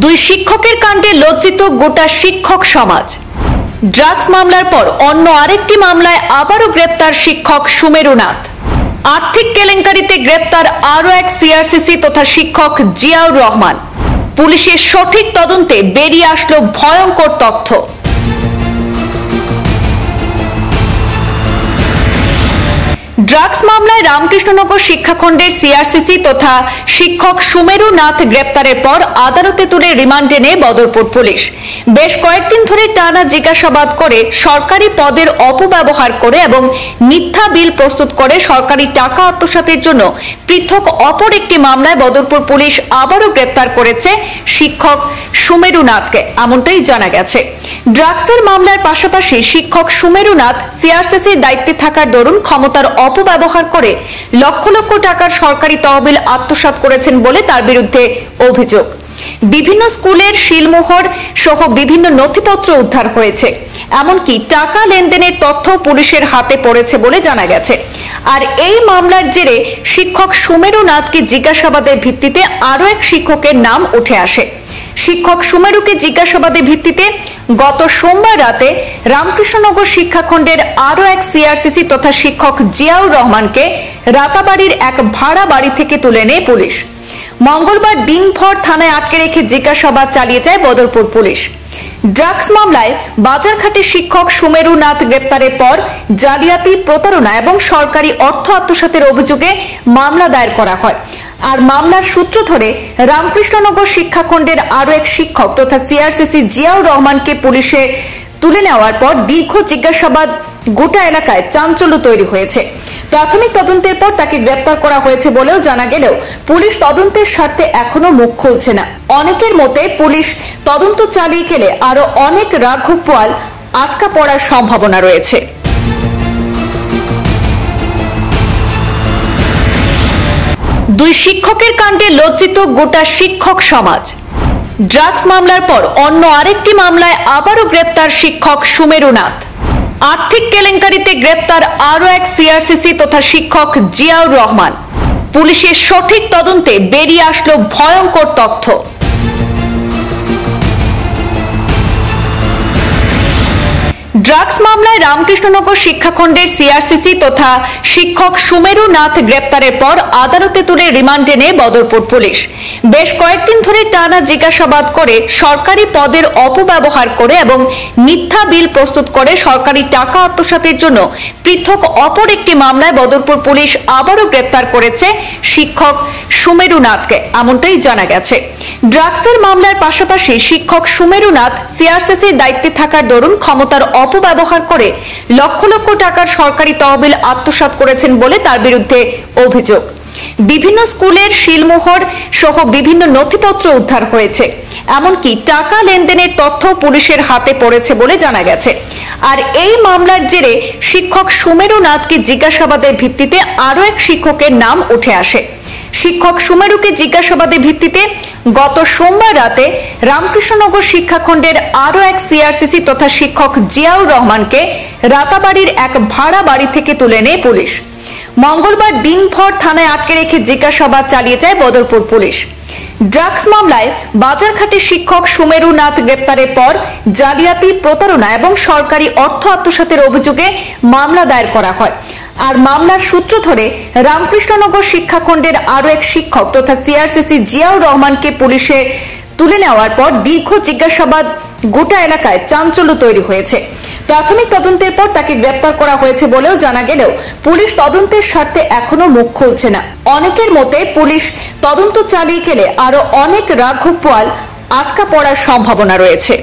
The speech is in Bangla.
দুই শিক্ষকের কাণ্ডে লজ্জিত গোটা শিক্ষক সমাজ। ড্রাগস মামলার পর অন্য আরেকটি মামলায় আবারও গ্রেপ্তার শিক্ষক সুমেরু নাথ। আর্থিক কেলেঙ্কারিতে গ্রেপ্তার আরও এক সিআরসিসি তথা শিক্ষক জিয়াউর রহমান। পুলিশের সঠিক তদন্তে বেরিয়ে আসলো ভয়ঙ্কর তথ্য। ড্রাগস মামলায় রামকৃষ্ণনগর শিক্ষাখণ্ডের সিআরসিসি তথা শিক্ষক সুমেরু নাথ গ্রেপ্তারের পর আদালতে তুলে রিমান্ডে নেয় বদরপুর পুলিশ। বেশ কয়েকদিন ধরে টানা জিজ্ঞাসাবাদ করে সরকারি পদের অপব্যবহার করে এবং মিথ্যা বিল প্রস্তুত করে সরকারি টাকা আত্মসাতের জন্য পৃথক অপর একটি মামলায় বদরপুর পুলিশ আবারও গ্রেপ্তার করেছে শিক্ষক সুমেরু নাথকে, এমনটাই জানা গেছে। ড্রাগসের মামলার পাশাপাশি শিক্ষক সুমেরু নাথ সিআরসিসির দায়িত্বে থাকার দরুন ক্ষমতার অপব্যবহার করে লক্ষ লক্ষ টাকার সরকারি তহবিল আত্মসাৎ করেছেন বলে তার বিরুদ্ধে অভিযোগ। বিভিন্ন স্কুলের সিলমোহর সহ বিভিন্ন নথিপত্র উদ্ধার হয়েছে, এমনকি টাকা লেনদেনের তথ্য পুলিশের হাতে পড়েছে বলে জানা গেছে। আর এই মামলার জেরে শিক্ষক সুমেরু নাথকে জিজ্ঞাসাবাদের ভিত্তিতে আরও এক শিক্ষকের নাম উঠে আসে। শিক্ষক সুমেরুকে জিজ্ঞাসাবাদের ভিত্তিতে গত সোমবার রাতে রামকৃষ্ণনগর শিক্ষাখণ্ডের আরও এক সিআরসিসি তথা শিক্ষক জিয়াউর রহমানকে রাতাবাড়ির এক ভাড়া বাড়ি থেকে তুলে নেয় পুলিশ। মঙ্গলবার দিনভর থানায় আটকে রেখে জিজ্ঞাসাবাদ চালিয়ে যায় বদরপুর পুলিশ। ড্রাগস মামলায় বাজারঘাটের শিক্ষক সুমেরু নাথ গ্রেপ্তারের পর জালিয়াতি, প্রতারণা এবং সরকারি অর্থ আত্মসাতের অভিযোগে মামলা দায়ের করা হয়। আর মামলার সূত্র ধরে রামকৃষ্ণনগর শিক্ষাখণ্ডের আরও এক শিক্ষক তথা সিআরসিসি জিয়াউর রহমানকে পুলিশে তুলে নেওয়ার পর দীর্ঘ জিজ্ঞাসাবাদ গোটা এলাকায় চাঞ্চল্য তৈরি হয়েছে। প্রাথমিক তদন্তের পর তাকে গ্রেপ্তার করা হয়েছে বলেও জানা গেলেও পুলিশ তদন্তের স্বার্থে এখনো মুখ খুলছে না। অনেকের মতে পুলিশ তদন্ত চালিয়ে গেলে আরো অনেক রাঘব পোয়াল আটকা পড়ার সম্ভাবনা রয়েছে। দুই শিক্ষকের কাণ্ডে লজ্জিত গোটা শিক্ষক সমাজ। ড্রাগস মামলার পর অন্য আরেকটি মামলায় আবারও গ্রেপ্তার শিক্ষক সুমেরু নাথ। আর্থিক কেলেঙ্কারিতে গ্রেপ্তার আরও এক সিআরসিসি তথা শিক্ষক জিয়াউর রহমান। পুলিশের সঠিক তদন্তে বেরিয়ে আসলো ভয়ঙ্কর তথ্য। ড্রাগস মামলায় রামকৃষ্ণনগর শিক্ষাখণ্ডের সিআরসিসি তথা শিক্ষক সুমেরু নাথ গ্রেপ্তারের পর আদালতে তুলে রিমান্ডে নেয় বদরপুর পুলিশ। বেশ কয়েকদিন ধরে টানা জিজ্ঞাসাবাদ করে সরকারি পদের অপব্যবহার করে এবং মিথ্যা বিল প্রস্তুত করে সরকারি টাকা আত্মসাতের জন্য পৃথক অপর একটি মামলায় বদরপুর পুলিশ আবারও গ্রেপ্তার করেছে শিক্ষক সুমেরু নাথকে, এমনটাই জানা গেছে। ড্রাগসের মামলার পাশাপাশি শিক্ষক সুমেরু নাথ সিআরসিসির দায়িত্বে থাকার দরুন ক্ষমতার অপব্যবহার করে লক্ষ লক্ষ টাকার সরকারি তহবিল আত্মসাৎ করেছেন বলে তার বিরুদ্ধে অভিযোগ। বিভিন্ন স্কুলের সিলমোহর সহ বিভিন্ন নথিপত্র উদ্ধার হয়েছে, এমনকি টাকা লেনদেনের তথ্য পুলিশের হাতে পড়েছে বলে জানা গেছে। আর এই মামলার জেরে শিক্ষক সুমেরু নাথকে জিজ্ঞাসাবাদের ভিত্তিতে আরও এক শিক্ষকের নাম উঠে আসে। শিক্ষক সুমেরুকে জিজ্ঞাসাবাদের ভিত্তিতে গত সোমবার রাতে রামকৃষ্ণনগর শিক্ষাখণ্ডের আরও এক সিআরসিসি তথা শিক্ষক জিয়াউর রহমানকে রাতাবাড়ির এক ভাড়া বাড়ি থেকে তুলে নেয় পুলিশ। মঙ্গলবার দিনভর থানায় আটকে রেখে জিজ্ঞাসাবাদ চালিয়ে যায় বদরপুর পুলিশ। ড্রাগস মামলায় বাজারঘাটের শিক্ষক সুমেরু নাথ গ্রেপ্তারের পর জালিয়াতি, প্রতারণা এবং সরকারি অর্থ আত্মসাতের অভিযোগে মামলা দায়ের করা হয়। আর মামলার সূত্র ধরে রামকৃষ্ণনগর শিক্ষাখণ্ডের আরও এক শিক্ষক তথা সিআরসিসি জিয়াউর রহমানকে পুলিশে তুলে নেওয়ার পর দীর্ঘ জিজ্ঞাসাবাদ গোটা এলাকায় চাঞ্চল্য তৈরি হয়েছে। প্রাথমিক তদন্তের পর তাকে গ্রেপ্তার করা হয়েছে বলেও জানা গেলেও পুলিশ তদন্তের স্বার্থে এখনো মুখ খুলছে না। অনেকের মতে পুলিশ তদন্ত চালিয়ে গেলে আরো অনেক রাঘব পোয়াল আটকা পড়ার সম্ভাবনা রয়েছে।